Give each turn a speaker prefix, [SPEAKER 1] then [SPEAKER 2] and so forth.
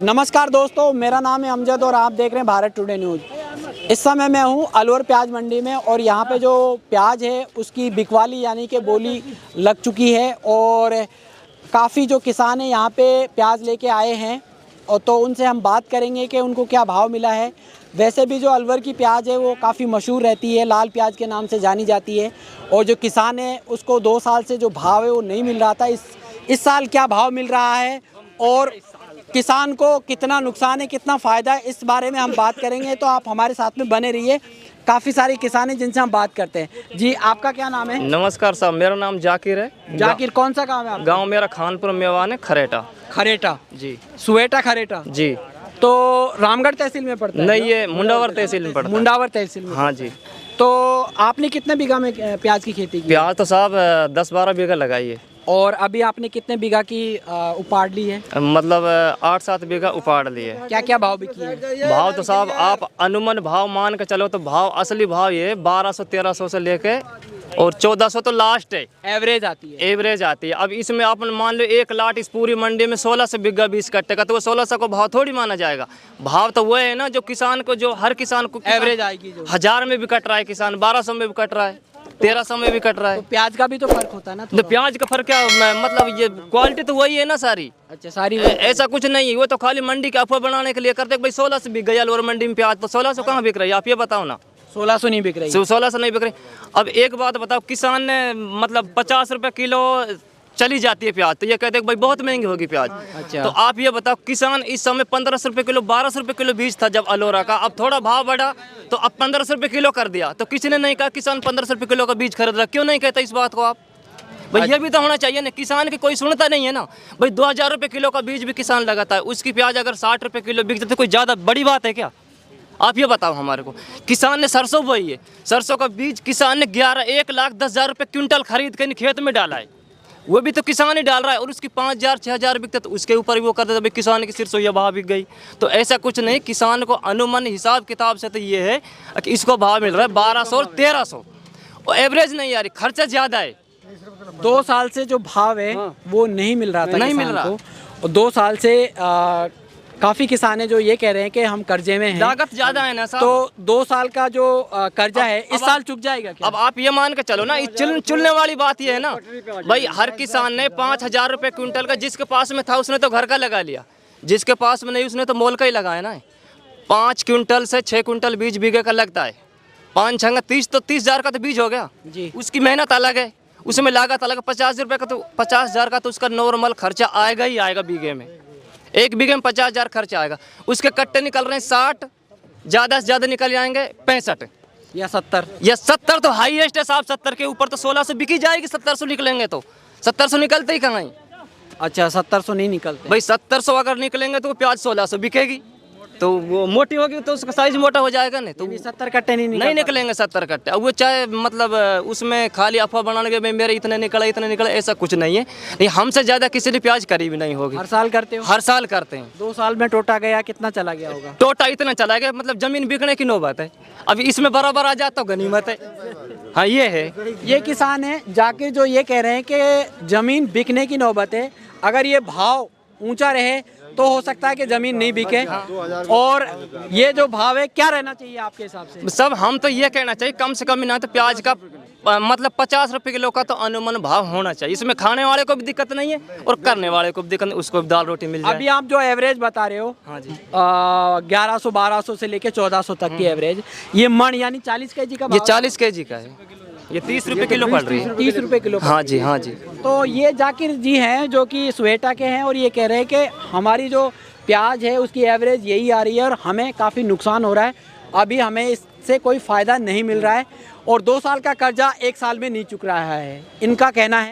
[SPEAKER 1] नमस्कार दोस्तों, मेरा नाम है अमजद और आप देख रहे हैं भारत टुडे न्यूज़। इस समय मैं हूं अलवर प्याज मंडी में और यहां पे जो प्याज है उसकी बिकवाली यानी कि बोली लग चुकी है और काफ़ी जो किसान हैं यहां पे प्याज लेके आए हैं और तो उनसे हम बात करेंगे कि उनको क्या भाव मिला है। वैसे भी जो अलवर की प्याज है वो काफ़ी मशहूर रहती है, लाल प्याज के नाम से जानी जाती है और जो किसान है उसको 2 साल से जो भाव है वो नहीं मिल रहा था। इस साल क्या भाव मिल रहा है और किसान को कितना नुकसान है, कितना फ़ायदा है, इस बारे में हम बात करेंगे। तो आप हमारे साथ में बने रहिए। काफ़ी सारे किसान हैं जिनसे हम बात करते हैं। जी, आपका क्या नाम है?
[SPEAKER 2] नमस्कार साहब, मेरा नाम जाकिर है।
[SPEAKER 1] जाकिर, कौन सा गांव है आपका?
[SPEAKER 2] गांव मेरा खानपुर मेवान है, खरेटा।
[SPEAKER 1] खरेटा
[SPEAKER 2] जी,
[SPEAKER 1] सुवेटा खरेटा
[SPEAKER 2] जी।
[SPEAKER 1] तो रामगढ़ तहसील में पड़ता है?
[SPEAKER 2] नहीं, ये मुंडावर तहसील में पड़ता है।
[SPEAKER 1] मुंडावर तहसील में।
[SPEAKER 2] हाँ जी।
[SPEAKER 1] तो आपने कितने बीघा में प्याज की खेती की?
[SPEAKER 2] प्याज तो साहब 10-12 बीघा लगाई है।
[SPEAKER 1] और अभी आपने कितने बीघा की उपाड़ ली है?
[SPEAKER 2] मतलब 8-7 बीघा उपाड़ लिए।
[SPEAKER 1] क्या क्या भाव बिकी है?
[SPEAKER 2] भाव तो साहब आप अनुमान भाव मान के चलो तो भाव असली भाव ये 1200-1300 से लेके और 1400 तो लास्ट है,
[SPEAKER 1] एवरेज आती है।
[SPEAKER 2] एवरेज आती है। अब इसमें आप मान लो 1 लाट इस पूरी मंडी में 1600 बीघा 20 कट्टे का, तो वो 1600 को भाव थोड़ी माना जाएगा। भाव तो वो है ना जो किसान को, जो हर किसान को
[SPEAKER 1] एवरेज आएगी जो
[SPEAKER 2] 1000 में भी कट रहा है किसान, 1200 में भी कट रहा है, 1300 में भी कट रहा है।
[SPEAKER 1] तो प्याज का भी तो फर्क होता है ना?
[SPEAKER 2] तो प्याज का फर्क क्या, मतलब ये क्वालिटी तो वही है ना सारी।
[SPEAKER 1] अच्छा, सारी
[SPEAKER 2] ऐसा कुछ नहीं है, वो तो खाली मंडी के अफवाह बनाने के लिए करते भाई 1600 बिक गया अलवर मंडी में प्याज, तो 1600 कहाँ बिक रही है आप ये बताओ ना।
[SPEAKER 1] 1600 नहीं बिक रही?
[SPEAKER 2] 1600 नहीं बिक रही। अब एक बात बताओ, किसान ने मतलब 50 रुपए किलो चली जाती है प्याज, तो ये कहते हैं भाई बहुत महंगी होगी प्याज।
[SPEAKER 1] अच्छा।
[SPEAKER 2] तो आप ये बताओ, किसान इस समय 1500 रुपए किलो 1200 रुपए किलो बीज था जब अलोरा का, अब थोड़ा भाव बढ़ा तो अब 1500 रुपए किलो कर दिया। तो किसी ने नहीं कहा किसान 1500 रुपए किलो का बीज खरीद रहा, क्यों नहीं कहता इस बात को आप? भाई ये भी तो होना चाहिए ना, किसान की कोई सुनता नहीं है ना। भाई 2000 रुपए किलो का बीज भी किसान लगाता है, उसकी प्याज अगर 60 रुपए किलो बिक जाती है, कोई ज़्यादा बड़ी बात है क्या? आप ये बताओ हमारे को। किसान ने सरसों बोई है, सरसों का बीज किसान ने 1,10,000 रुपए क्विंटल खरीद के खेत में डाला है, वो भी तो किसान ही डाल रहा है और उसकी 5000-6000 बिकते तो उसके ऊपर भी वो कर देता भाई किसान की सिर्फ यह भाव बिक गई। तो ऐसा कुछ नहीं, किसान को अनुमान हिसाब किताब से तो ये है कि इसको भाव मिल रहा है 1200 और 1300 और एवरेज नहीं यार, खर्चा ज़्यादा है।
[SPEAKER 1] 2 साल से जो भाव है वो नहीं मिल रहा था,
[SPEAKER 2] नहीं मिल
[SPEAKER 1] किसान
[SPEAKER 2] रहा।
[SPEAKER 1] को। और 2 साल से काफ़ी किसान है जो ये कह रहे हैं कि हम कर्जे में हैं।
[SPEAKER 2] लागत ज़्यादा है ना साहब।
[SPEAKER 1] तो 2 साल का जो कर्जा है इस साल चुक जाएगा क्या?
[SPEAKER 2] अब आप ये मान के चलो ना, चुनने वाली बात ये है ना भाई, हर किसान ने 5000 रुपए क्विंटल का, जिसके पास में था उसने तो घर का लगा लिया, जिसके पास में नहीं उसने तो मोल का ही लगाया ना। 5 क्विंटल से 6 क्विंटल बीज बीघे का लगता है, 5 छंगा 30, तो 30,000 का तो बीज हो गया जी। उसकी मेहनत अलग है, उसमें लागत अलग है। 50 रुपये का तो 50,000 का तो उसका नॉर्मल खर्चा आएगा ही आएगा बीघे में, 1 बीघे में 50,000 खर्चा आएगा। उसके कट्टे निकल रहे हैं 60, ज़्यादा से ज़्यादा निकल जाएंगे 65
[SPEAKER 1] या 70
[SPEAKER 2] या 70 तो हाईएस्ट है साहब। 70 के ऊपर तो 1600 बिकी जाएगी, 1700 निकलेंगे तो 1700 निकलते ही कहाँ है?
[SPEAKER 1] अच्छा, 1700 नहीं निकलते
[SPEAKER 2] भाई 1700 अगर निकलेंगे तो प्याज 1600 बिकेगी, तो वो मोटी होगी तो उसका साइज मोटा हो जाएगा नहीं, तो
[SPEAKER 1] 70 कट्टे नहीं
[SPEAKER 2] निकलेंगे 70 कट्टे। अब वो चाहे मतलब उसमें खाली अफवाह बनाने के भाई मेरे इतने निकले, ऐसा कुछ नहीं है। नहीं, हमसे ज़्यादा किसी ने प्याज करी भी नहीं होगी।
[SPEAKER 1] हर साल करते हो?
[SPEAKER 2] हर साल करते हैं।
[SPEAKER 1] 2 साल में टोटा गया, कितना चला गया होगा?
[SPEAKER 2] टोटा इतना चला गया, मतलब जमीन बिकने की नौबत है। अभी इसमें बराबर आ जाता तो गनीमत है। हाँ, ये है।
[SPEAKER 1] ये किसान है जाकिर जो ये कह रहे हैं कि जमीन बिकने की नौबत है, अगर ये भाव ऊंचा रहे तो हो सकता है कि जमीन नहीं बिके। और ये जो भाव है क्या रहना चाहिए आपके हिसाब से?
[SPEAKER 2] सब हम तो ये कहना चाहिए कम से कम ना तो प्याज का मतलब 50 रुपए किलो का तो अनुमान भाव होना चाहिए। इसमें खाने वाले को भी दिक्कत नहीं है और करने वाले को भी दिक्कत नहीं, उसको भी दाल रोटी मिल जाए।
[SPEAKER 1] अभी आप जो एवरेज बता रहे हो,
[SPEAKER 2] हाँ जी,
[SPEAKER 1] 1100-1200 से लेके 1400 तक की एवरेज, ये मन यानी 40 kg का
[SPEAKER 2] ये 40 kg का है, ये 30 रुपए किलो पड़ रही है।
[SPEAKER 1] 30 रुपए किलो?
[SPEAKER 2] हाँ जी, हाँ जी।
[SPEAKER 1] तो ये जाकिर जी हैं जो कि सुवेटा के हैं और ये कह रहे हैं कि हमारी जो प्याज है उसकी एवरेज यही आ रही है और हमें काफ़ी नुकसान हो रहा है, अभी हमें इससे कोई फ़ायदा नहीं मिल रहा है और 2 साल का कर्जा 1 साल में नहीं चुक रहा है, इनका कहना है।